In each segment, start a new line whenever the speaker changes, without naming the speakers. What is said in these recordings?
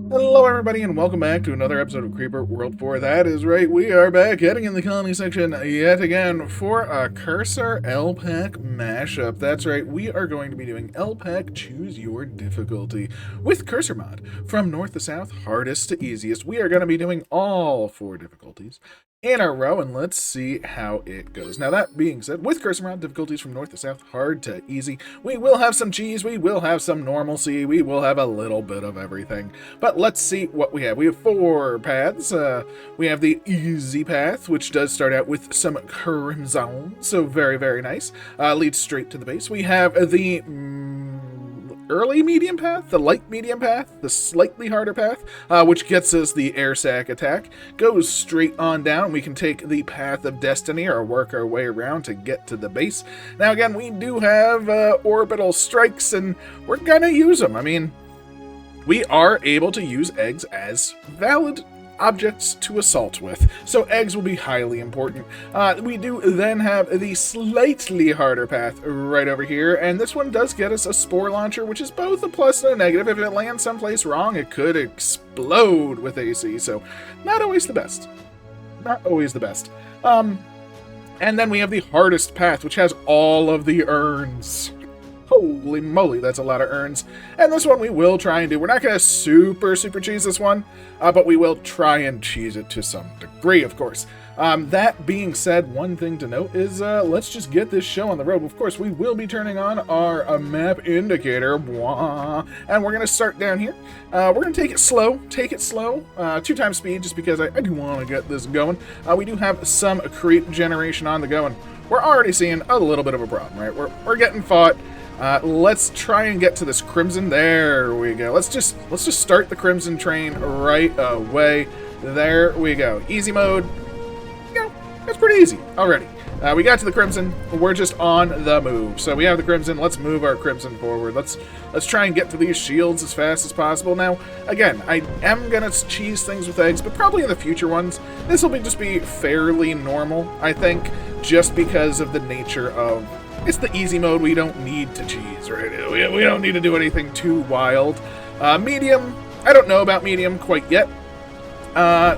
Hello everybody and welcome back to another episode of Creeper World 4. That is right, we are back heading in the colony section yet again for a Cursor LPAC mashup. That's right, we are going to be doing LPAC Choose Your Difficulty with Cursor Mod. From north to south, hardest to easiest, we are going to be doing all 4 difficulties in a row, and let's see how it goes. Now, that being said, with Cursor Mod, difficulties from north to south, hard to easy, we will have some cheese, we will have some normalcy, we will have a little bit of everything. But let's see what we have. We have 4 paths. We have the easy path, which does start out with some crimson, so very, very nice. Leads straight to the base. We have the early medium path, the light medium path, the slightly harder path, which gets us the air sac attack, goes straight on down. We can take the path of destiny or work our way around to get to the base. Now again, we do have orbital strikes, and we're gonna use them. I mean, we are able to use eggs as valid objects to assault with, so eggs will be highly important. We do then have the slightly harder path right over here, and this one does get us a spore launcher, which is both a plus and a negative. If it lands someplace wrong, it could explode with AC, so not always the best. Not always the best. And then we have the hardest path, which has all of the urns. Holy moly, that's a lot of urns. And this one we will try and do. We're not going to super cheese this one, but we will try and cheese it to some degree, of course. That being said, one thing to note is let's just get this show on the road. Of course, we will be turning on our map indicator, and we're going to start down here. We're going to take it slow, 2 times speed, just because I do want to get this going. We do have some creep generation on the go, and we're already seeing a little bit of a problem, right? We're getting fought. Let's try and get to this crimson. There we go. Let's just start the crimson train right away. There we go. Easy mode. Yeah, it's pretty easy already. We got to the crimson. We're just on the move. So we have the crimson. Let's move our crimson forward. Let's try and get to these shields as fast as possible. Now, again, I am gonna cheese things with eggs, but probably in the future ones, this will just be fairly normal, I think, just because of the nature of. It's the easy mode. We don't need to cheese, right? We don't need to do anything too wild. Medium, I don't know about medium quite yet.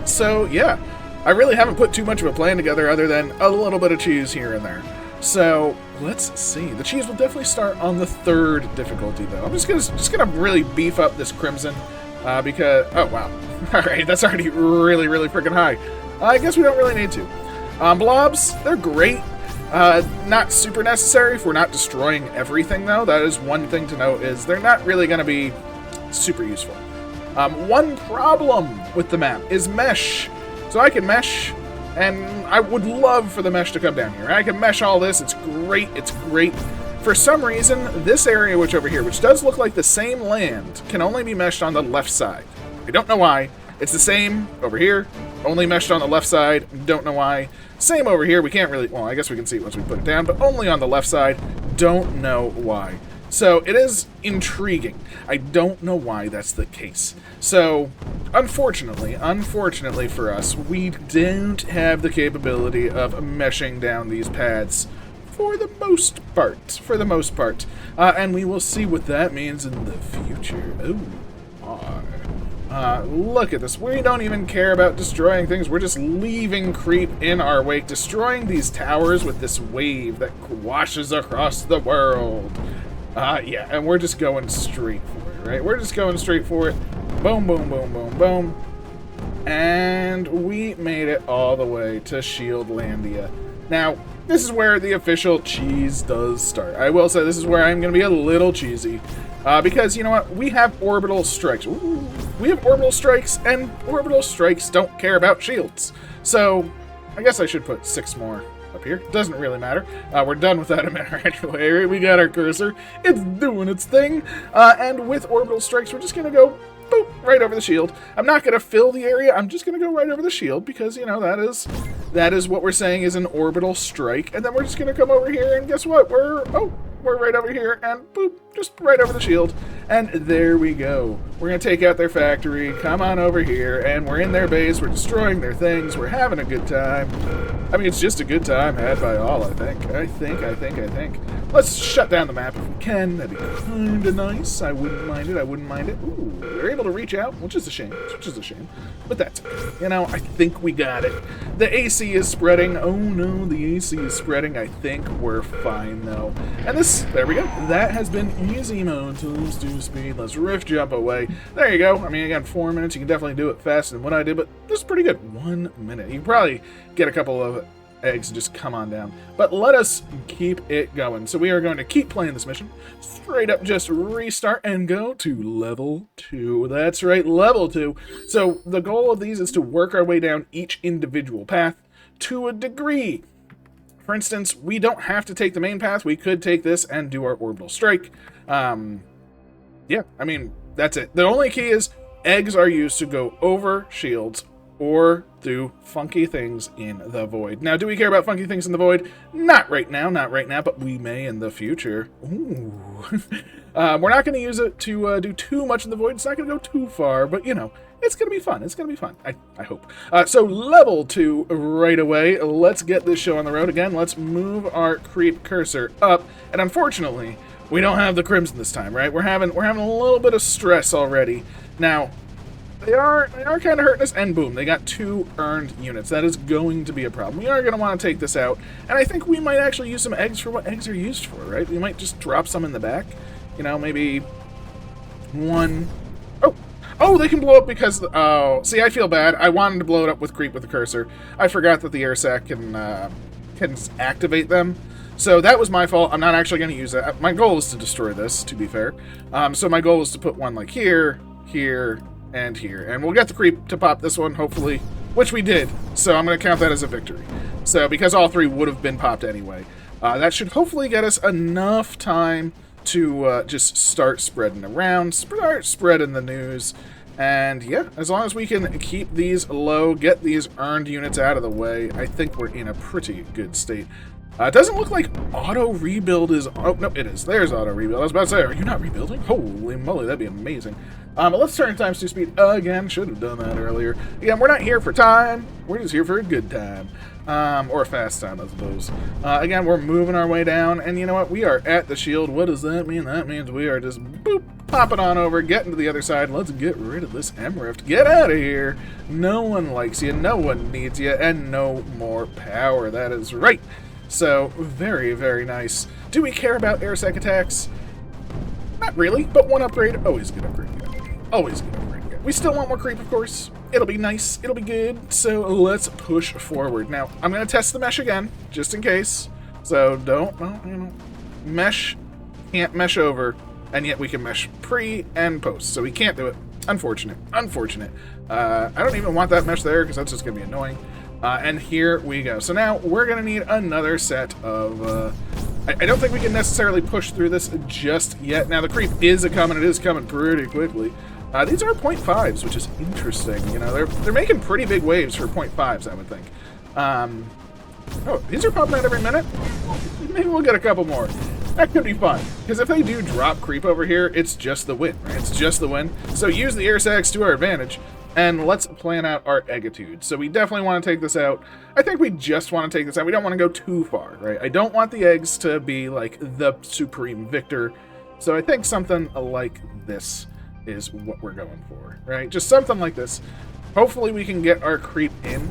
So, yeah. I really haven't put too much of a plan together other than a little bit of cheese here and there. So, let's see. The cheese will definitely start on the 3rd difficulty, though. I'm just gonna really beef up this crimson, because... Oh, wow. Alright, that's already really freaking high. I guess we don't really need to. Blobs, they're great. Not super necessary if we're not destroying everything, though. That is one thing to note, is they're not really going to be super useful. One problem with the map is mesh. So I can mesh, and I would love for the mesh to come down here. I can mesh all this. It's great. It's great. For some reason, this area, which over here, which does look like the same land, can only be meshed on the left side. I don't know why. It's the same over here, only meshed on the left side, don't know why. Same over here, we can't really, well, I guess we can see it once we put it down, but only on the left side, don't know why. So it is intriguing. I don't know why that's the case. So, unfortunately for us, we don't have the capability of meshing down these paths for the most part. And we will see what that means in the future. Look at this. We don't even care about destroying things. We're just leaving creep in our wake, destroying these towers with this wave that washes across the world. Yeah, and we're just going straight for it, right? We're just going straight for it. Boom, boom, boom, boom, boom. And we made it all the way to Shieldlandia. Now, this is where the official cheese does start. I will say this is where I'm going to be a little cheesy. Because, you know what? We have orbital strikes. Ooh, we have orbital strikes, and orbital strikes don't care about shields. So, I guess I should put 6 more up here. Doesn't really matter. We're done with that emitter anyway. We got our cursor. It's doing its thing. And with orbital strikes, we're just going to go boop, right over the shield. I'm not going to fill the area. I'm just going to go right over the shield because, you know, that is what we're saying is an orbital strike. And then we're just going to come over here and guess what? we're right over here, and boop, just right over the shield. And there we go. We're going to take out their factory, come on over here, and we're in their base, we're destroying their things, we're having a good time. I mean, it's just a good time had by all, I think. I think. Let's shut down the map if we can. That'd be kind of nice. I wouldn't mind it. Ooh, we're able to reach out, which is a shame. But that's okay. You know, I think we got it. The AC is spreading. Oh no, the AC is spreading. I think we're fine though. And this, there we go. That has been easy mode. Tools to speed. Let's rift jump away. There you go. I mean, again, 4 minutes. You can definitely do it faster than what I did, but this is pretty good. 1 minute. You can probably get a couple of eggs and just come on down. But let us keep it going. So we are going to keep playing this mission. Straight up just restart and go to level 2. That's right, level 2. So the goal of these is to work our way down each individual path to a degree. For instance, we don't have to take the main path. We could take this and do our orbital strike. Yeah, I mean, that's it. The only key is eggs are used to go over shields or through funky things in the void. Now, do we care about funky things in the void? Not right now, but we may in the future. Ooh. We're not going to use it to do too much in the void. It's not going to go too far, but, you know, it's going to be fun. It's going to be fun, I hope. So, level 2 right away. Let's get this show on the road. Again, let's move our creep cursor up. And unfortunately, we don't have the crimson this time, right? We're having a little bit of stress already. Now, they are kind of hurting us, and boom, they got 2 earned units. That is going to be a problem. We are going to want to take this out, and I think we might actually use some eggs for what eggs are used for, right? We might just drop some in the back. You know, maybe 1... Oh, they can blow up because... Oh, see, I feel bad. I wanted to blow it up with creep with the cursor. I forgot that the air sac can activate them. So that was my fault. I'm not actually going to use that. My goal is to destroy this, to be fair. So my goal is to put one like here, here, and here. And we'll get the creep to pop this one, hopefully, which we did. So I'm going to count that as a victory. So because all 3 would have been popped anyway. That should hopefully get us enough time to just start spreading around, start spreading the news. And yeah, as long as we can keep these low, get these earned units out of the way, I think we're in a pretty good state. It doesn't look like auto rebuild is... Oh, no, it is. There's auto rebuild. I was about to say, are you not rebuilding? Holy moly, that'd be amazing. But let's turn times 2 speed again. Should have done that earlier. Again, we're not here for time. We're just here for a good time. Or a fast time, I suppose. Again, we're moving our way down. And you know what? We are at the shield. What does that mean? That means we are just boop, popping on over, getting to the other side. Let's get rid of this M-Rift. Get out of here. No one likes you. No one needs you. And no more power. That is right. So, very, very nice. Do we care about air sec attacks? Not really, but 1 upgrade, always a good upgrade. Always a good upgrade. We still want more creep, of course. It'll be nice. It'll be good. So, let's push forward. Now, I'm going to test the mesh again, just in case. So, don't, well, you know, mesh, can't mesh over, and yet we can mesh pre and post. So, we can't do it. Unfortunate. Unfortunate. I don't even want that mesh there, because that's just going to be annoying. And here we go. So now we're going to need another set of... I don't think we can necessarily push through this just yet. Now the creep is coming. It is coming pretty quickly. These are 0.5s, which is interesting. You know, they're making pretty big waves for 0.5s, I would think. Oh, these are popping out every minute? Maybe we'll get a couple more. That could be fun. Because if they do drop creep over here, it's just the win, right? It's just the win. So use the air sacs to our advantage. And let's plan out our eggitude. So we definitely want to take this out. I think we just want to take this out. We don't want to go too far, right? I don't want the eggs to be like the supreme victor. So I think something like this is what we're going for, right? Just something like this. Hopefully we can get our creep in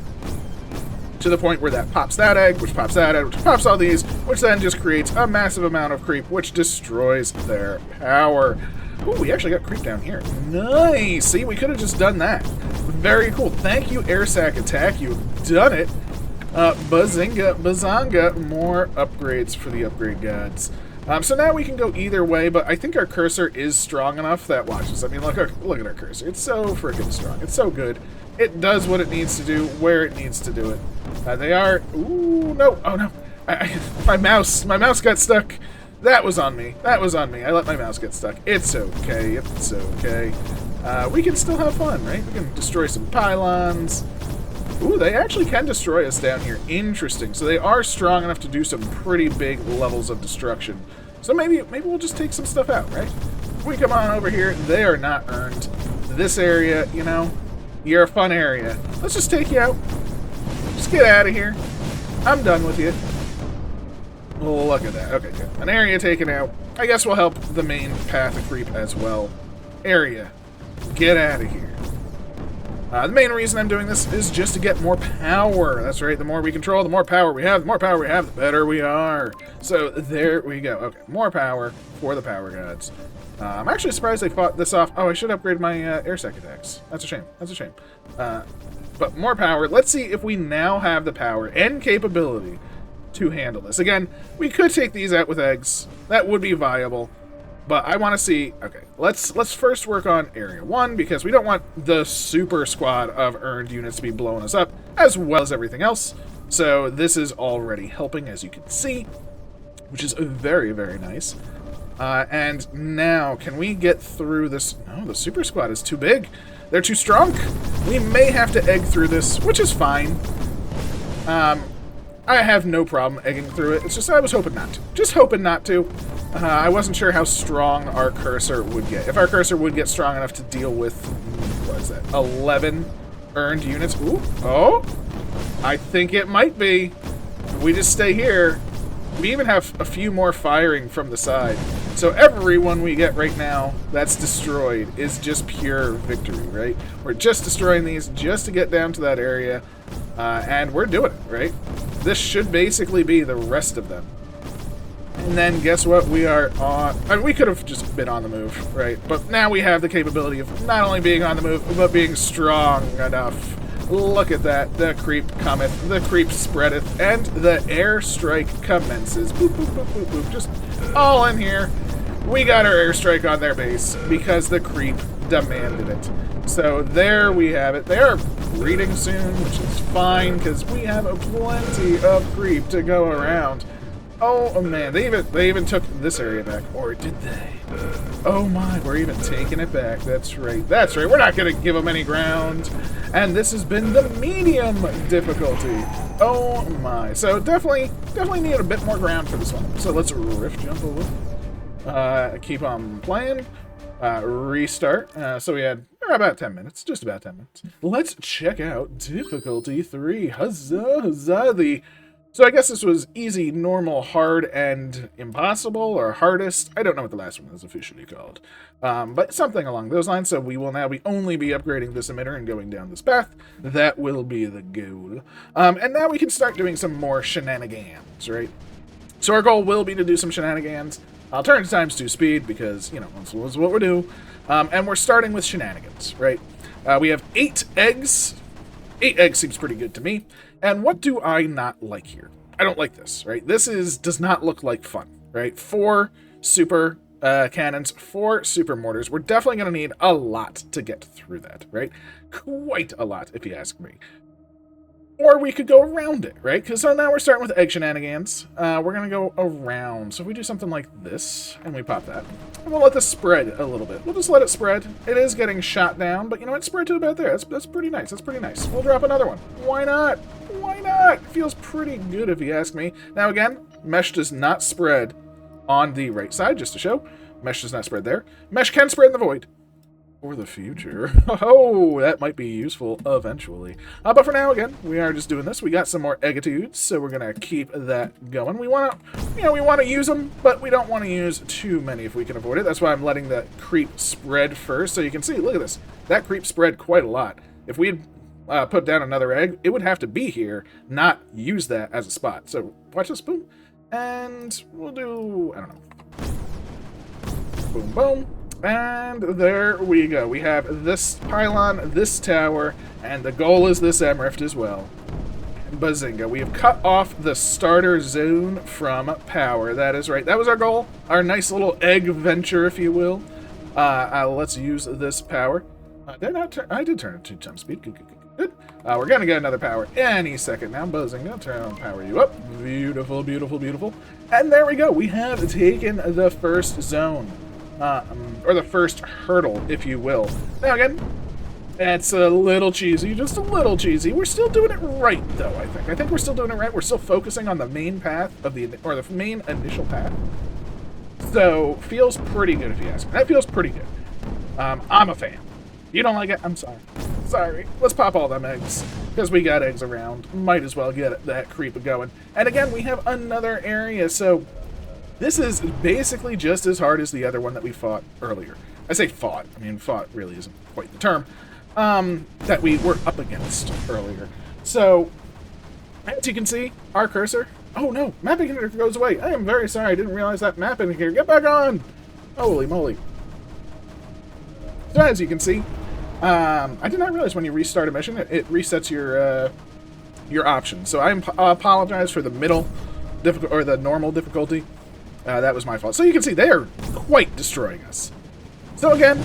to the point where that pops that egg, which pops that egg, which pops all these, which then just creates a massive amount of creep, which destroys their power. Ooh, we actually got creep down here. Nice! See, we could have just done that. Very cool. Thank you, Air Sac Attack. You've done it. Bazinga, Bazanga. More upgrades for the upgrade gods. So now we can go either way, but I think our cursor is strong enough that... Watch this. I mean, look at our cursor. It's so freaking strong. It's so good. It does what it needs to do, where it needs to do it. They are... Ooh, no. Oh, no. My mouse got stuck. That was on me. That was on me. I let my mouse get stuck. It's okay. It's okay. We can still have fun, right? We can destroy some pylons. Ooh, they actually can destroy us down here. Interesting. So they are strong enough to do some pretty big levels of destruction. So maybe we'll just take some stuff out, right? If we come on over here, they are not earned. This area, you know, you're a fun area. Let's just take you out. Just get out of here. I'm done with you. Look at that. Okay, good. An area taken out. I guess we'll help the main path of creep as well. Area. Get out of here. The main reason I'm doing this is just to get more power. That's right. The more we control, the more power we have. The more power we have, the better we are. So there we go. Okay, more power for the power gods. I'm actually surprised they fought this off. Oh, I should upgrade my air sec attacks. That's a shame. That's a shame. But more power. Let's see if we now have the power and capability to handle this. Again, we could take these out with eggs. That would be viable. But I want to see... Okay, let's first work on Area 1, because we don't want the super squad of earned units to be blowing us up, as well as everything else. So this is already helping, as you can see, which is very, very nice. And now, can we get through this? No, the super squad is too big. They're too strong. We may have to egg through this, which is fine. I have no problem egging through it. It's just I was hoping not to. Just hoping not to. I wasn't sure how strong our cursor would get. If our cursor would get strong enough to deal with, what is that, 11 earned units. Ooh, oh, I think it might be. If we just stay here. We even have a few more firing from the side. So every one we get right now that's destroyed is just pure victory, right? We're just destroying these just to get down to that area. And we're doing it, right? This should basically be the rest of them. And then guess what? We are on... I mean, we could have just been on the move, right? But now we have the capability of not only being on the move, but being strong enough. Look at that. The creep cometh, the creep spreadeth, and the airstrike commences. Boop, boop, boop, boop, boop. Just all in here. We got our airstrike on their base because the creep demanded it. So there we have it. They are breeding soon, which is fine because we have plenty of creep to go around. Oh man, they even took this area back, or did they? Oh my, we're even taking it back. That's right. That's right. We're not gonna give them any ground. And this has been the medium difficulty. Oh my. So definitely need a bit more ground for this one. So let's rift jump a little. Keep on playing. Restart. So we had about 10 minutes, just about 10 minutes. Let's check out difficulty 3. Huzzah, huzzah. So I guess this was easy, normal, hard, and impossible, or hardest. I don't know what the last one is officially called. But something along those lines. So we will now only be upgrading this emitter and going down this path. That will be the goal. And now we can start doing some more shenanigans, right? So our goal will be to do some shenanigans. I'll turn to times 2 speed because, you know, that's what we do. And we're starting with shenanigans, right? We have 8 eggs. 8 eggs seems pretty good to me. And what do I not like here? I don't like this, right? This does not look like fun, right? 4 super cannons, 4 super mortars. We're definitely going to need a lot to get through that, right? Quite a lot, if you ask me. Or we could go around it, right? Because so now we're starting with egg shenanigans. We're going to go around. So if we do something like this, and we pop that, and we'll let this spread a little bit. We'll just let it spread. It is getting shot down, but you know what? Spread to about there. That's pretty nice. That's pretty nice. We'll drop another one. Why not? Why not? Feels pretty good if you ask me. Now again, mesh does not spread on the right side, just to show. Mesh does not spread there. Mesh can spread in the void. For the future. Oh, that might be useful eventually. But for now, again, we are just doing this. We got some more eggitudes, so we're gonna keep that going. We want to use them, but we don't want to use too many if we can avoid it. That's why I'm letting the creep spread first. So you can see, look at this. That creep spread quite a lot. If we had put down another egg, it would have to be here, not use that as a spot. So watch this, boom, and we'll do, I don't know, boom, boom. And there we go. We have this pylon, this tower, and the goal is this Emrift as well. Bazinga. We have cut off the starter zone from power. That is right. That was our goal. Our nice little egg venture, if you will. Let's use this power. I did turn it to jump speed. Good. We're going to get another power any second now. Bazinga. Turn on power you up. Beautiful, beautiful, beautiful. And there we go. We have taken the first zone. Or the first hurdle, if you will. Now again, it's a little cheesy, just a little cheesy. We're still doing it right, though, I think. I think we're still doing it right. We're still focusing on the main path of the main initial path. So, feels pretty good if you ask me. That feels pretty good. I'm a fan. You don't like it? I'm sorry. Sorry. Let's pop all them eggs. Because we got eggs around. Might as well get that creep going. And again, we have another area, so this is basically just as hard as the other one that we fought earlier. I say fought. I mean, fought really isn't quite the term. That we were up against earlier. So, as you can see, our cursor... Oh no, map indicator goes away. I am very sorry, I didn't realize that map indicator. Get back on! Holy moly. So as you can see, I did not realize when you restart a mission, it resets your options. So I apologize for the middle difficult or the normal difficulty. That was my fault. So you can see they are quite destroying us. So again,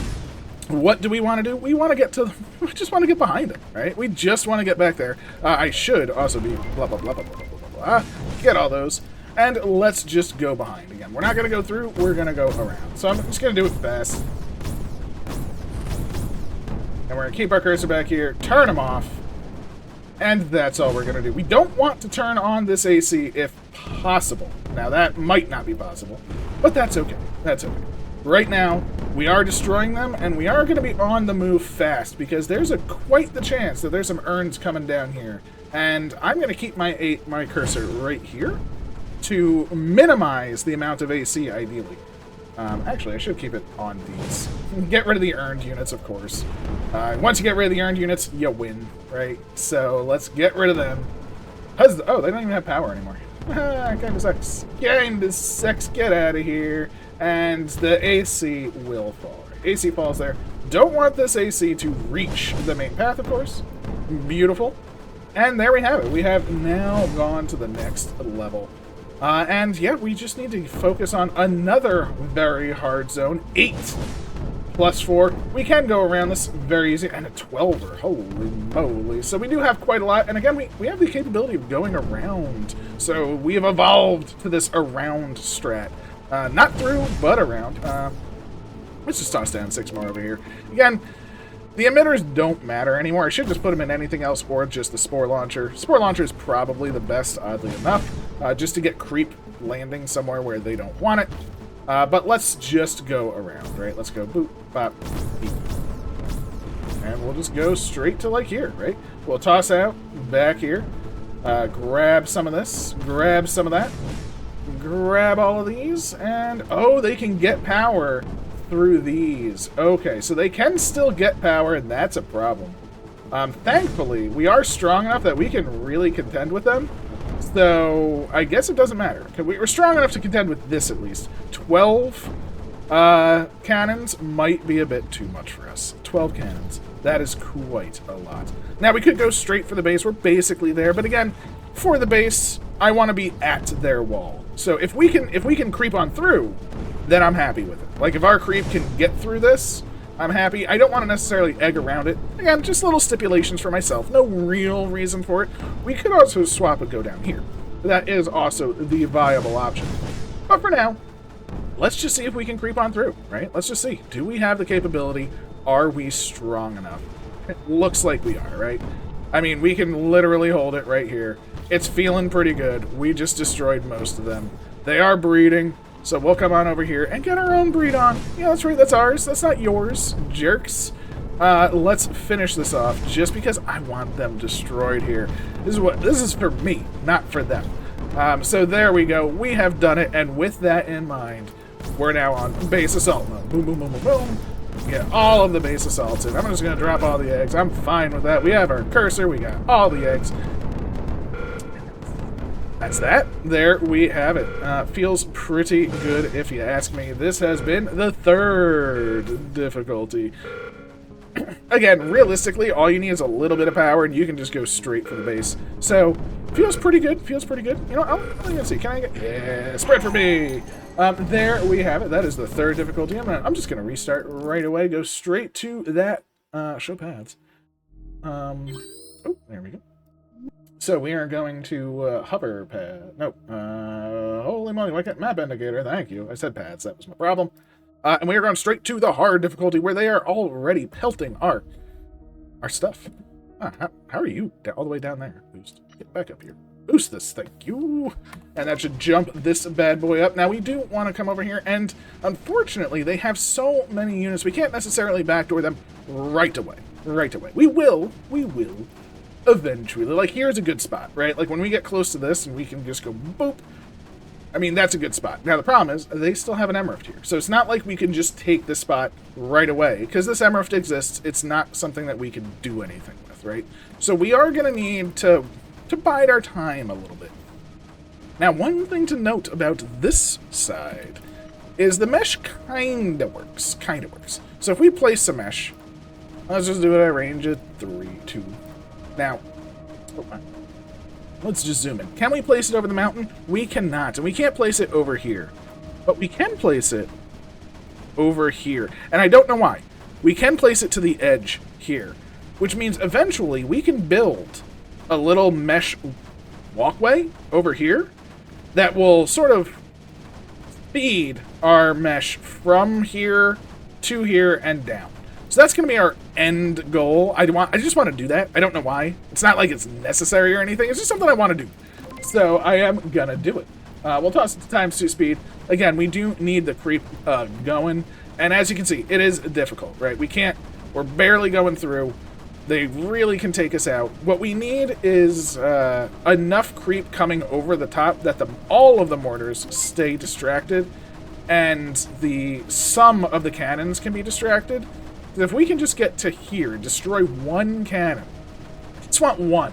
what do we want to do? We want to get to... We just want to get behind them, right? We just want to get back there. I should also be blah, blah, blah, blah, blah, blah, blah, blah. Get all those. And let's just go behind again. We're not going to go through. We're going to go around. So I'm just going to do it fast. And we're going to keep our cursor back here. Turn them off. And that's all we're going to do. We don't want to turn on this AC if possible. Now, that might not be possible. But that's okay. That's okay. Right now, we are destroying them, and we are going to be on the move fast, because there's quite the chance that there's some urns coming down here. And I'm going to keep my cursor right here to minimize the amount of AC, ideally. Actually, I should keep it on these. Get rid of the earned units, of course. Once you get rid of the earned units, you win, right? So let's get rid of them. Oh, they don't even have power anymore. Kind of sucks. Kinda sucks. Get out of here. And the AC will fall. AC falls there. Don't want this AC to reach the main path, of course. Beautiful. And there we have it. We have now gone to the next level. And yeah, we just need to focus on another very hard zone. 8 plus 4. We can go around this very easy. And a 12er. Holy moly. So we do have quite a lot. And again, we have the capability of going around. So we have evolved to this around strat. Not through, but around. Let's just toss down 6 more over here. Again, the emitters don't matter anymore. I should just put them in anything else or just the Spore Launcher. Spore Launcher is probably the best, oddly enough, just to get creep landing somewhere where they don't want it. But let's just go around, right? Let's go boop, bop, beep. And we'll just go straight to, like, here, right? We'll toss out back here. Grab some of this. Grab some of that. Grab all of these, and oh, they can get power through these. Okay, so they can still get power, and that's a problem. Thankfully, we are strong enough that we can really contend with them, so I guess it doesn't matter. We're strong enough to contend with this, at least. 12 cannons might be a bit too much for us. 12 cannons. That is quite a lot. Now, we could go straight for the base. We're basically there, but again, for the base, I want to be at their wall. So if we can creep on through, then I'm happy with it. Like, if our creep can get through this, I'm happy. I don't want to necessarily egg around it. Again, just little stipulations for myself. No real reason for it. We could also swap and go down here. That is also the viable option. But for now, let's just see if we can creep on through, right? Let's just see. Do we have the capability? Are we strong enough? It looks like we are, right? I mean, we can literally hold it right here. It's feeling pretty good. We just destroyed most of them. They are breeding, so we'll come on over here and get our own breed on. Yeah, that's right, that's ours. That's not yours, jerks. Let's finish this off, just because I want them destroyed here. This is for me, not for them. So there we go. We have done it, and with that in mind, we're now on base assault mode. Boom, boom, boom, boom, boom. Get all of the base assaults in. I'm just going to drop all the eggs. I'm fine with that. We have our cursor. We got all the eggs. That's that. There we have it. Feels pretty good if you ask me. This has been the 3rd difficulty. Again, realistically, all you need is a little bit of power and you can just go straight for the base. So, feels pretty good. Feels pretty good. You know, I'm gonna see. Can I get... Yeah, spread for me! There we have it. That is the 3rd difficulty. I'm just gonna restart right away. Go straight to that show paths. Oh, there we go. So we are going to hover pad. Nope. Holy moly, why can't map indicator? Thank you. I said pads. That was my problem. And we are going straight to the hard difficulty where they are already pelting our stuff. How are you all the way down there? Boost. Get back up here. boost this, thank you. And that should jump this bad boy up. Now, we do want to come over here, and unfortunately, they have so many units, we can't necessarily backdoor them right away. Right away. We will eventually. Like, here's a good spot, right? Like, when we get close to this, and we can just go boop. I mean, that's a good spot. Now, the problem is, they still have an emerald here. So it's not like we can just take this spot right away. Because this emerald exists, it's not something that we can do anything with, right? So we are going to need to bide our time a little bit. Now, one thing to note about this side is the mesh kind of works. So if we place a mesh, let's just do it at range of 3, 2. Now, let's just zoom in. Can we place it over the mountain? We cannot, and we can't place it over here. But we can place it over here, and I don't know why. We can place it to the edge here, which means eventually we can build a little mesh walkway over here that will sort of feed our mesh from here to here and down. So that's going to be our end goal. I just want to do that. I don't know why. It's not like it's necessary or anything. It's just something I want to do. So I am going to do it. We'll toss it to ×2 speed. Again, we do need the creep going. And as you can see, it is difficult, right? We're barely going through. They really can take us out. What we need is enough creep coming over the top that all of the mortars stay distracted, and the sum of the cannons can be distracted. If we can just get to here, destroy one cannon. I just want one.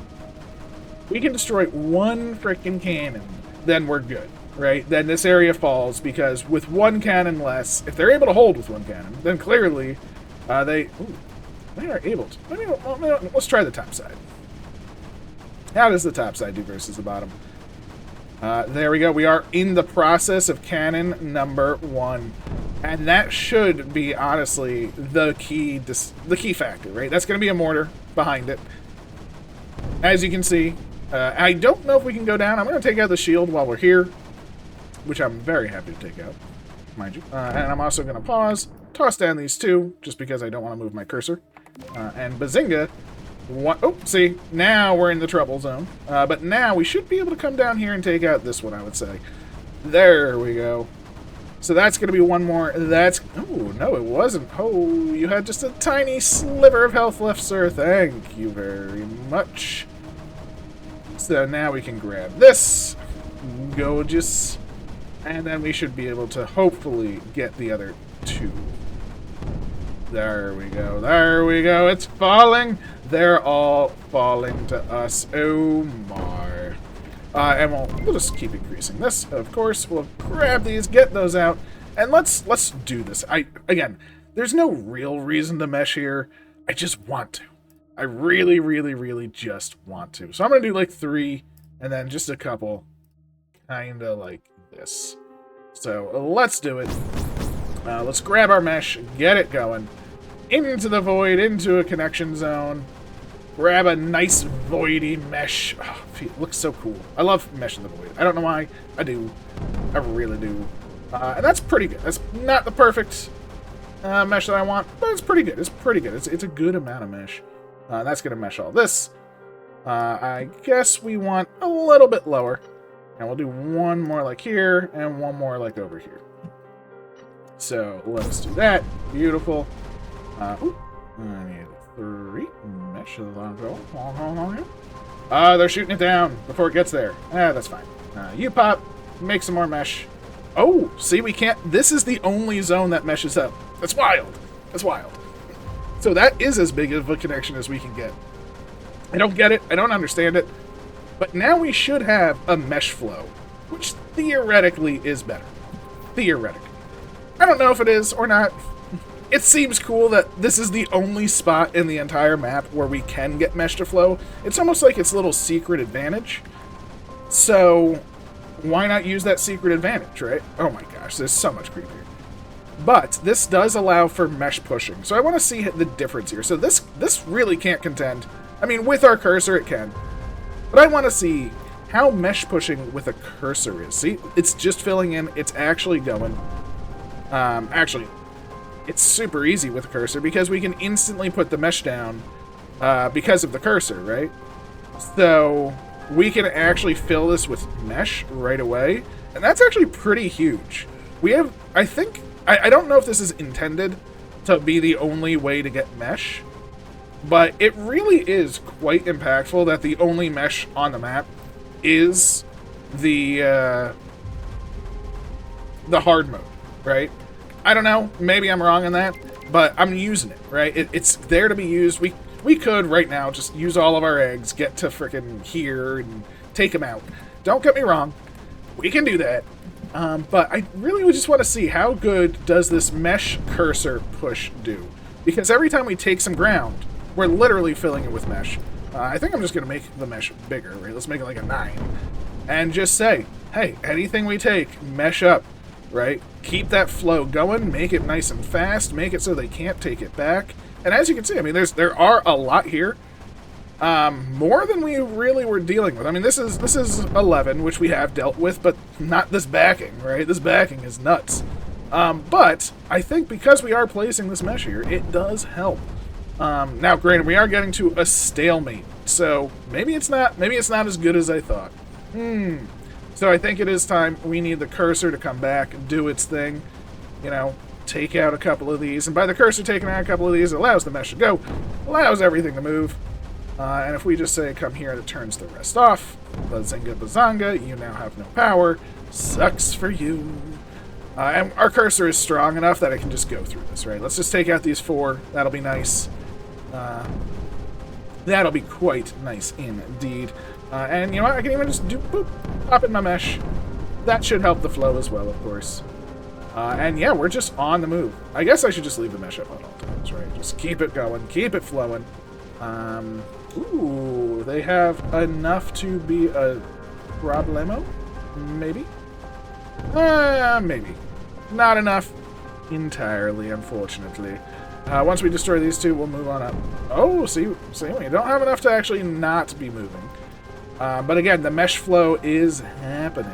We can destroy one freaking cannon, then we're good, right? Then this area falls, because with one cannon less, if they're able to hold with one cannon, then clearly they are able to. Let's try the top side. How does the top side do versus the bottom? There we go. We are in the process of cannon number 1. And that should be, honestly, the key factor, right? That's going to be a mortar behind it. As you can see, I don't know if we can go down. I'm going to take out the shield while we're here, which I'm very happy to take out, mind you. And I'm also going to pause, toss down these two, just because I don't want to move my cursor. And Bazinga, see, now we're in the trouble zone. But now we should be able to come down here and take out this one, I would say. There we go. So that's going to be one more. Oh, no, it wasn't. Oh, you had just a tiny sliver of health left, sir. Thank you very much. So now we can grab this. Gorgeous. And then we should be able to hopefully get the other two. There we go. There we go. It's falling. They're all falling to us. Oh my. And we'll just keep increasing this, of course. We'll grab these, get those out, and let's do this. Again, there's no real reason to mesh here. I just want to. I really, really, really just want to. So I'm going to do like 3, and then just a couple, kind of like this. So let's do it. Let's grab our mesh, get it going. Into the void, into a connection zone. Grab a nice voidy mesh. Oh, it looks so cool. I love mesh in the void. I don't know why. I do. I really do. And that's pretty good. That's not the perfect mesh that I want, but it's pretty good. It's pretty good. It's a good amount of mesh. That's going to mesh all this. I guess we want a little bit lower. And we'll do one more like here, and one more like over here. So let's do that. Beautiful. I need 3 meshes on go. They're shooting it down before it gets there. That's fine. You pop, make some more mesh. Oh, see, we can't. This is the only zone that meshes up. That's wild. That's wild. So that is as big of a connection as we can get. I don't get it. I don't understand it. But now we should have a mesh flow, which theoretically is better. Theoretically. I don't know if it is or not. It seems cool that this is the only spot in the entire map where we can get mesh to flow. It's almost like its little secret advantage. So why not use that secret advantage, right? Oh my gosh, there's so much creep here. But this does allow for mesh pushing. So I want to see the difference here. So this really can't contend. I mean, with our cursor it can. But I want to see how mesh pushing with a cursor is. See, it's just filling in. It's actually going. Actually, it's super easy with a cursor because we can instantly put the mesh down because of the cursor, right? So we can actually fill this with mesh right away. And that's actually pretty huge. We have, I think, I don't know if this is intended to be the only way to get mesh, but it really is quite impactful that the only mesh on the map is the hard mode, right? I don't know, maybe I'm wrong on that, but I'm using it, right? It's there to be used. We could right now just use all of our eggs, get to frickin' here, and take them out. Don't get me wrong, we can do that. But I really would just want to see how good does this mesh cursor push do? Because every time we take some ground, we're literally filling it with mesh. I think I'm just going to make the mesh bigger, right? Let's make it like a 9. And just say, hey, anything we take, mesh up, right? Keep that flow going, make it nice and fast, make it so they can't take it back. And as you can see, I mean, there are a lot here. More than we really were dealing with. I mean, this is 11, which we have dealt with, but not this backing, right? This backing is nuts. But I think because we are placing this mesh here, it does help. Now, granted, we are getting to a stalemate, so maybe it's not as good as I thought. So I think it is time. We need the cursor to come back, do its thing, you know, take out a couple of these, and by the cursor taking out a couple of these, it allows the mesh to go, allows everything to move. And if we just say come here, it turns the rest off. Bazinga bazanga, you now have no power. Sucks for you. And our cursor is strong enough that I can just go through this, right? Let's just take out these 4. That'll be nice. That'll be quite nice indeed. And you know what? I can even just do boop, pop in my mesh. That should help the flow as well, of course. And yeah, we're just on the move. I guess I should just leave the mesh up at all times, right? Just keep it going, keep it flowing. Ooh, they have enough to be a problemo? Maybe? Maybe. Not enough entirely, unfortunately. Once we destroy these 2, we'll move on up. Oh, see, we don't have enough to actually not be moving. But again, the mesh flow is happening,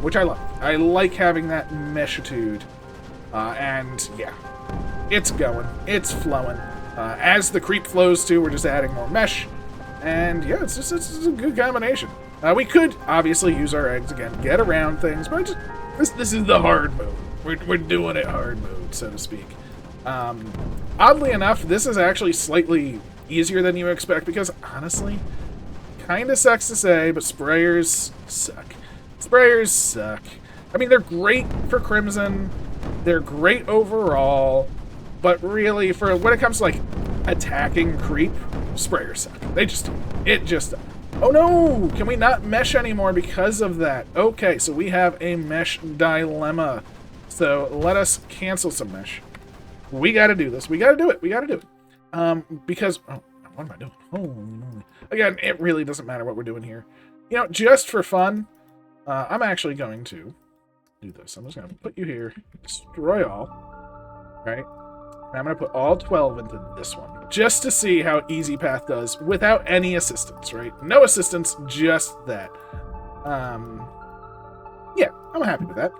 which I love. I like having that meshitude. And yeah, it's going, it's flowing. As the creep flows too, we're just adding more mesh. And yeah, it's a good combination. We could obviously use our eggs again, get around things, but this is the hard mode. We're doing it hard mode, so to speak. Oddly enough, this is actually slightly easier than you expect because honestly, kind of sucks to say, but sprayers suck. Sprayers suck. I mean, they're great for Crimson. They're great overall. But really, for when it comes to, like, attacking creep, sprayers suck. It just... Oh no! Can we not mesh anymore because of that? Okay, so we have a mesh dilemma. So let us cancel some mesh. We gotta do this. We gotta do it. Because... Oh, what am I doing? Holy moly. Again, it really doesn't matter what we're doing here. You know, just for fun, I'm actually going to do this. I'm just going to put you here, destroy all, right? And I'm going to put all 12 into this one, just to see how Easy Path does without any assistance, right? No assistance, just that. Yeah, I'm happy with that.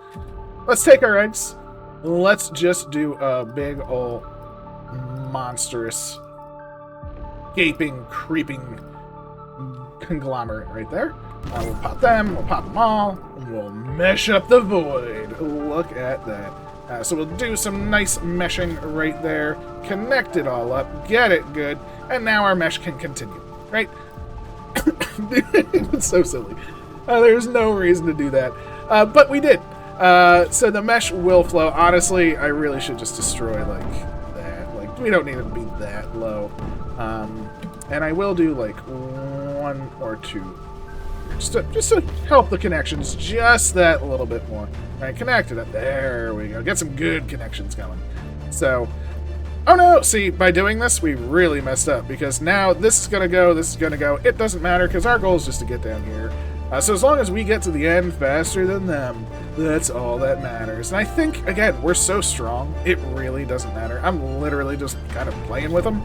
Let's take our eggs. Let's just do a big ol' monstrous, gaping, creeping conglomerate right there. We'll pop them, we'll pop them all, and we'll mesh up the void. Look at that. So we'll do some nice meshing right there, connect it all up, get it good, and now our mesh can continue, right? It's so silly. There's no reason to do that, but we did. So the mesh will flow. Honestly, I really should just destroy like that. Like, we don't need it to be that low. And I will do like 1 or 2. Just to help the connections just that little bit more. Right, connect it up. There we go. Get some good connections going. So, oh no! See, by doing this, we really messed up because now this is gonna go, this is gonna go. It doesn't matter because our goal is just to get down here. So as long as we get to the end faster than them, that's all that matters. And I think, again, we're so strong, it really doesn't matter. I'm literally just kind of playing with them.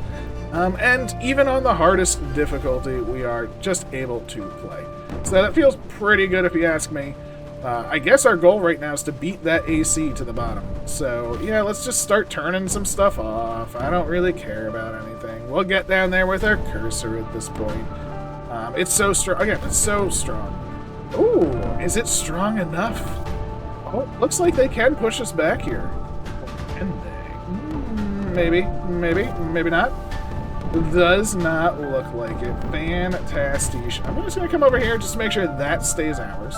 And even on the hardest difficulty, we are just able to play. So that feels pretty good if you ask me. I guess our goal right now is to beat that AC to the bottom. So, yeah, let's just start turning some stuff off. I don't really care about anything. We'll get down there with our cursor at this point. It's so strong. Again, it's so strong. Ooh, is it strong enough? Oh, looks like they can push us back here. Can they? Maybe, maybe not. Does not look like it. Fantastic. I'm just going to come over here just to make sure that stays ours.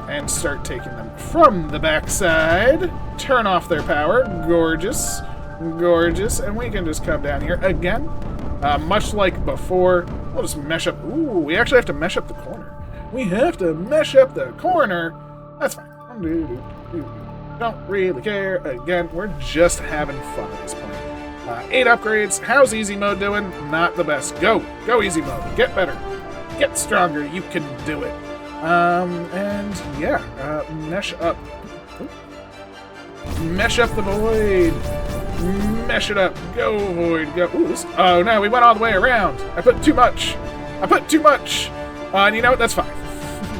And start taking them from the backside. Turn off their power. Gorgeous. Gorgeous. And we can just come down here again. Much like before, we'll just mesh up. Ooh, we actually have to mesh up the corner. We have to mesh up the corner. That's fine. Don't really care. Again, we're just having fun at this point. 8 upgrades. How's easy mode doing? Not the best. Go easy mode. Get better. Get stronger. You can do it. And yeah, mesh up. Mesh up the void. Mesh it up. Go, void. Go. Ooh, oh no, we went all the way around. I put too much. And you know what? That's fine.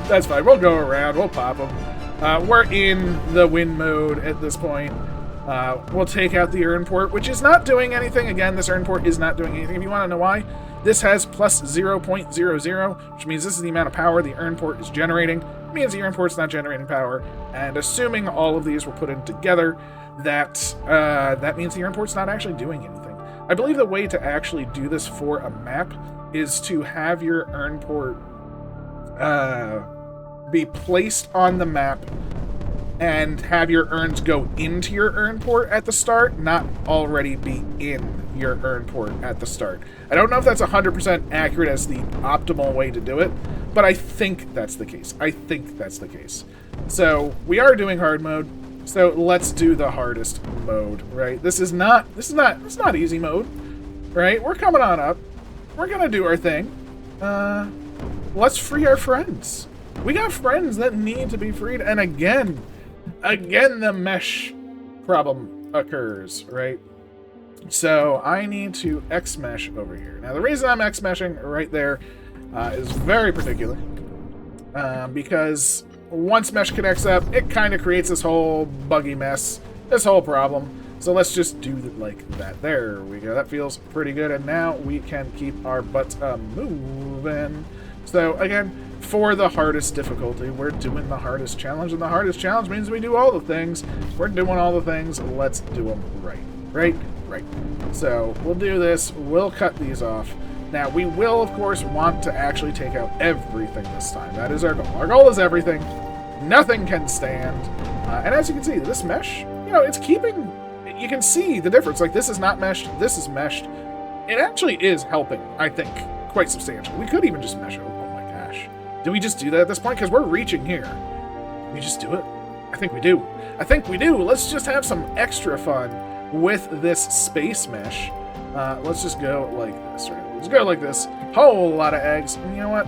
That's fine. We'll go around. We'll pop them. We're in the win mode at this point. We'll take out the urn port, which is not doing anything. Again, this urn port is not doing anything. If you want to know why, this has plus 0.00, which means this is the amount of power the urn port is generating. It means the urn port's not generating power. And assuming all of these were put in together, that means the urn port's not actually doing anything. I believe the way to actually do this for a map is to have your urn port be placed on the map and have your urns go into your urn port at the start, not already be in your urn port at the start. I don't know if that's 100% accurate as the optimal way to do it, but I think that's the case. So we are doing hard mode, so let's do the hardest mode, right? This is not easy mode, right? We're coming on up. We're gonna do our thing. Let's free our friends. We got friends that need to be freed, and again, the mesh problem occurs, right? So I need to X-mesh over here. Now, the reason I'm X-meshing right there is very particular, because once mesh connects up, it kind of creates this whole buggy mess, this whole problem. So let's just do it like that. There we go. That feels pretty good, and now we can keep our butts moving. So again, for the hardest difficulty, we're doing the hardest challenge, and the hardest challenge means we do all the things. We're doing all the things. Let's do them right. So we'll do this. We'll cut these off. Now, we will, of course, want to actually take out everything this time. That is our goal. Our goal is everything. Nothing can stand. And as you can see, this mesh, you know, it's keeping... You can see the difference. Like, this is not meshed. This is meshed. It actually is helping, I think, quite substantially. We could even just mesh it. Oh my gosh. Do we just do that at this point? Because we're reaching here. Can we just do it? I think we do. Let's just have some extra fun with this space mesh. Let's just go like this, right? Let's go like this. Whole lot of eggs. And you know what?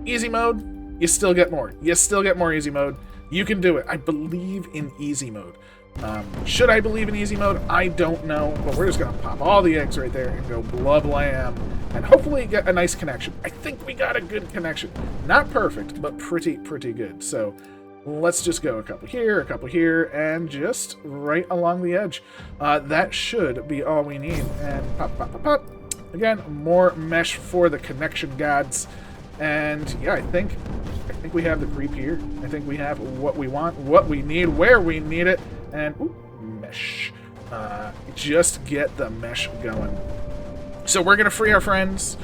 Easy mode, you still get more. You still get more easy mode. You can do it. I believe in easy mode. Should I believe in easy mode? I don't know, but we're just gonna pop all the eggs right there and go blah-blam, and hopefully get a nice connection. I think we got a good connection. Not perfect, but pretty good. So let's just go a couple here, and just right along the edge. That should be all we need. And pop. Again, more mesh for the connection gods. And yeah, I think we have the creep here. I think we have what we want, what we need, where we need it. And ooh, mesh. Just get the mesh going. So we're gonna free our friends.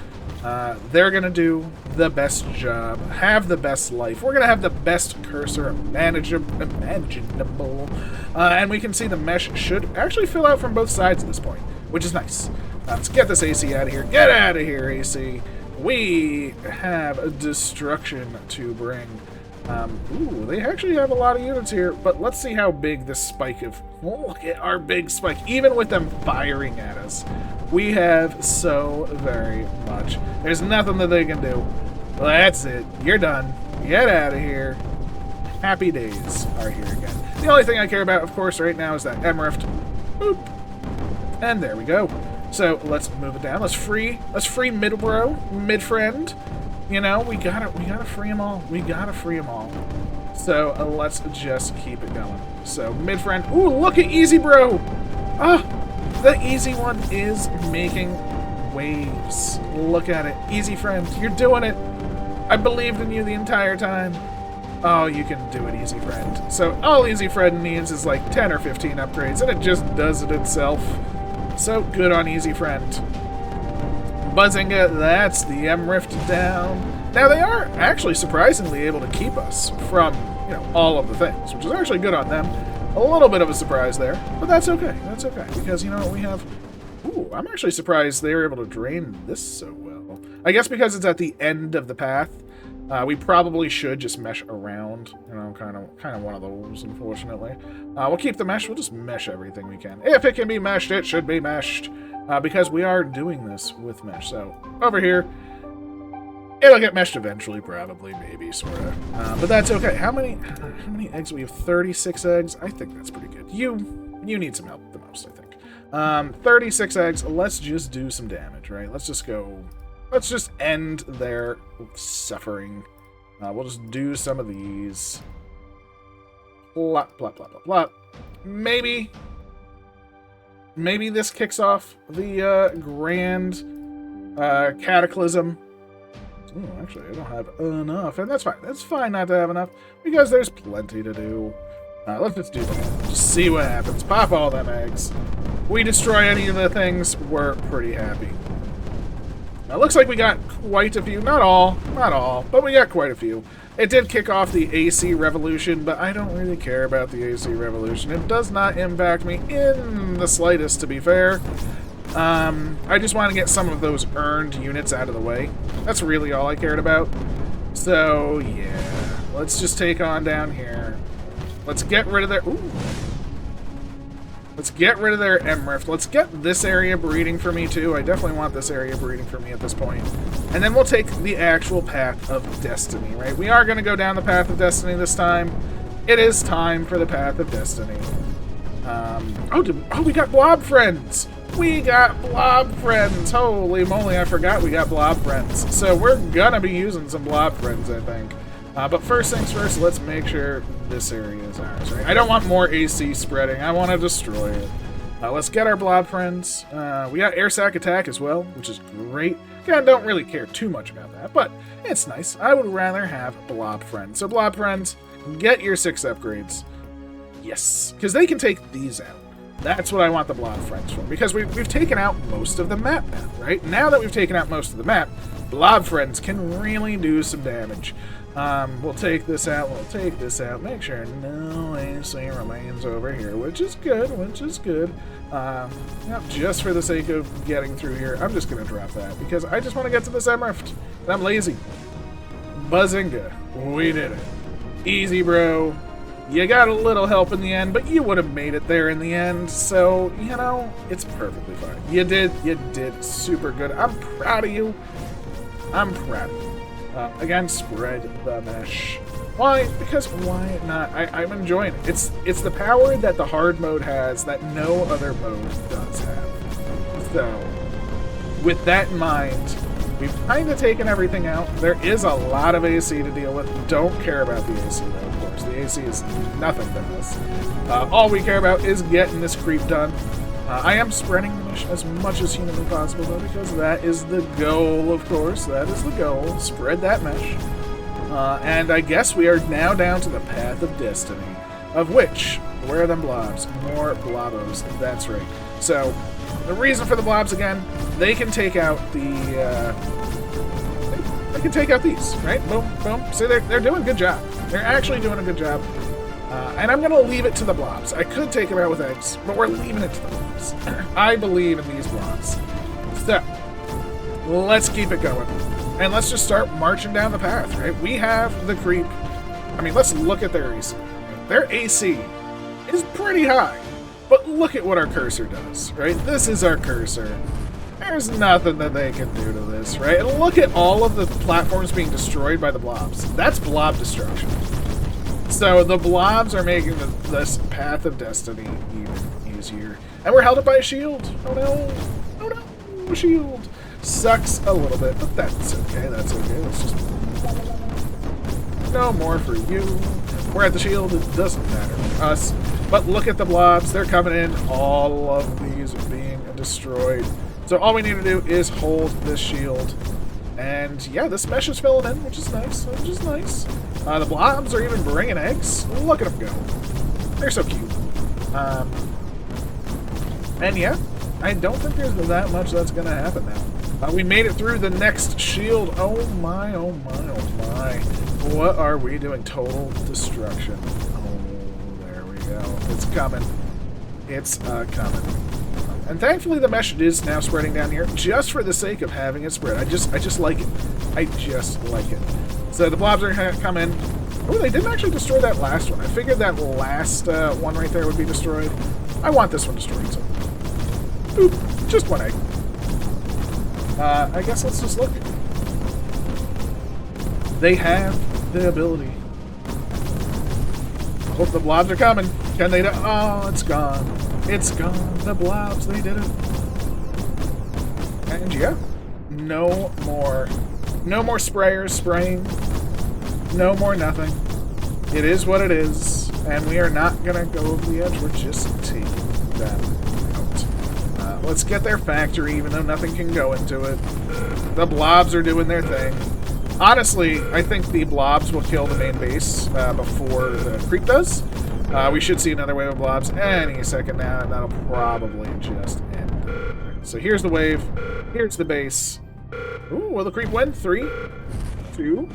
They're gonna do the best job, have the best life. We're gonna have the best cursor imaginable. And we can see the mesh should actually fill out from both sides at this point, which is nice. Let's get this AC out of here. Get out of here, AC. We have a destruction to bring. Ooh, they actually have a lot of units here, but let's see how big this spike of... Look at our big spike. Even with them firing at us, we have so very much. There's nothing that they can do. Well, that's it. You're done. Get out of here. Happy days are here again. The only thing I care about, of course, right now is that Emrift. Boop. And there we go. So let's move it down. Let's free mid-bro, mid-friend. You know, we gotta free them all. So let's just keep it going. So mid-friend. Ooh, look at easy bro. Ah, the easy one is making waves. Look at it. Easy friend, you're doing it. I believed in you the entire time. Oh, you can do it, Easy Friend. So all Easy Friend needs is like 10 or 15 upgrades, and it just does it itself. So good on Easy Friend. Buzzinga, that's the M-Rift down. Now they are actually surprisingly able to keep us from, you know, all of the things, which is actually good on them. A little bit of a surprise there, but that's okay. That's okay, because you know what we have? Ooh, I'm actually surprised they were able to drain this so well. I guess because it's at the end of the path. We probably should just mesh around, you know, kind of one of those, unfortunately. We'll keep the mesh. We'll just mesh everything we can. If it can be meshed, it should be meshed, because we are doing this with mesh. So over here, it'll get meshed eventually, probably, maybe, sort of. But that's okay. How many eggs do we have? 36 eggs. I think that's pretty good. You need some help the most, I think. 36 eggs. Let's just do some damage, right? Let's just go. Let's just end their suffering. We'll just do some of these. Plop, plop, plop, plop, plop. Maybe this kicks off the grand cataclysm. Oh, actually, I don't have enough, and that's fine. That's fine not to have enough, because there's plenty to do. Let's just do that. Just see what happens. Pop all them eggs. We destroy any of the things, we're pretty happy. Now, it looks like we got quite a few. Not all, but we got quite a few. It did kick off the AC revolution, but I don't really care about the AC revolution. It does not impact me in the slightest, to be fair. I just want to get some of those earned units out of the way. That's really all I cared about. So, yeah. Let's just take on down here. Let's get rid of their... Ooh. Let's get rid of their M-Rift. Let's get this area breeding for me, too. I definitely want this area breeding for me at this point. And then we'll take the actual Path of Destiny, right? We are going to go down the Path of Destiny this time. It is time for the Path of Destiny. Oh, we got Blob Friends! We got Blob Friends! Holy moly, I forgot we got Blob Friends. So we're going to be using some Blob Friends, I think. But first things first, let's make sure this area is ours, right? I don't want more AC spreading. I want to destroy it. Let's get our Blob Friends. We got Air Sac Attack as well, which is great. Again, don't really care too much about that, but it's nice. I would rather have Blob Friends. So Blob Friends, get your 6 upgrades. Yes, because they can take these out. That's what I want the Blob Friends for, because we've taken out most of the map now, right? Now that we've taken out most of the map, Blob Friends can really do some damage. We'll take this out, make sure no AC remains over here, which is good, Yep, just for the sake of getting through here, I'm just going to drop that, because I just want to get to this M-Rift. I'm lazy. Buzzinga. We did it. Easy, bro. You got a little help in the end, but you would have made it there in the end, so, you know, it's perfectly fine. You did super good. I'm proud of you. I'm proud of you. Again, spread the mesh. Why? Because why not? I'm enjoying it. It's the power that the hard mode has that no other mode does have. So, with that in mind, we've kind of taken everything out. There is a lot of AC to deal with. Don't care about the AC, though, of course. The AC is nothing to us. All we care about is getting this creep done. I am spreading the mesh as much as humanly possible, though, because that is the goal, of course. That is the goal. Spread that mesh. And I guess we are now down to the Path of Destiny, of which, where are them blobs? More blobos. That's right. So, the reason for the blobs, again, they can take out the... they can take out these, right? Boom, boom. See, they're doing a good job. They're actually doing a good job. And I'm going to leave it to the blobs. I could take them out with eggs, but we're leaving it to the blobs. I believe in these blobs. So, let's keep it going. And let's just start marching down the path, right? We have the creep. I mean, let's look at their AC. Their AC is pretty high. But look at what our cursor does, right? This is our cursor. There's nothing that they can do to this, right? And look at all of the platforms being destroyed by the blobs. That's blob destruction. So the blobs are making this Path of Destiny even easier. And we're held up by a shield. Oh no. Oh no. A shield. Sucks a little bit, but that's okay. That's okay. Let's just... No more for you. We're at the shield. It doesn't matter for us. But look at the blobs. They're coming in. All of these are being destroyed. So all we need to do is hold this shield. And yeah, this mesh is filling in, which is nice, the blobs are even bringing eggs. Look at them go. They're so cute. And yeah, I don't think there's that much that's going to happen now. We made it through the next shield. Oh my, oh my, oh my. What are we doing? Total destruction. Oh, there we go. It's coming. It's coming. And thankfully the mesh is now spreading down here just for the sake of having it spread. I just like it. I just like it. So the blobs are going to come in. Oh, they didn't actually destroy that last one. I figured that last one right there would be destroyed. I want this one destroyed, so... Oop, just one egg. I guess let's just look. They have the ability. I hope the blobs are coming. Can they do? Oh, it's gone. It's gone. The blobs, they did it. And yeah, no more sprayers spraying. No more nothing. It is what it is, and we are not gonna go over the edge. We're just taking them out. Let's get their factory, even though nothing can go into it. The blobs are doing their thing. Honestly, I think the blobs will kill the main base before the creep does. We should see another wave of blobs any second now, and that'll probably just end. So here's the wave. Here's the base. Ooh, will the creep win? 3, 2,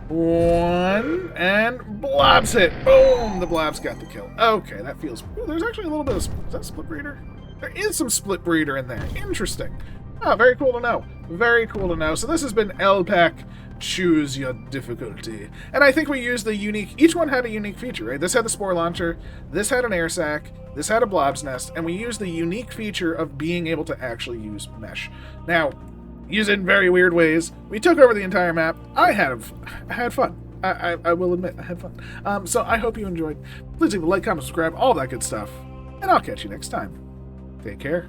1, and blobs hit. Boom! The blobs got the kill. Okay, that feels... Ooh, there's actually a little bit of... Is that split breeder? There is some split breeder in there. Interesting. Oh, very cool to know. Very cool to know. So this has been LPAC. Choose your difficulty. And I think we used the unique... Each one had a unique feature, right? This had the spore launcher, this had an air sac, this had a blob's nest, and we used the unique feature of being able to actually use mesh. Now, use it in very weird ways. We took over the entire map. I had fun. I will admit, I had fun. So I hope you enjoyed. Please leave a like, comment, subscribe, all that good stuff. And I'll catch you next time. Take care.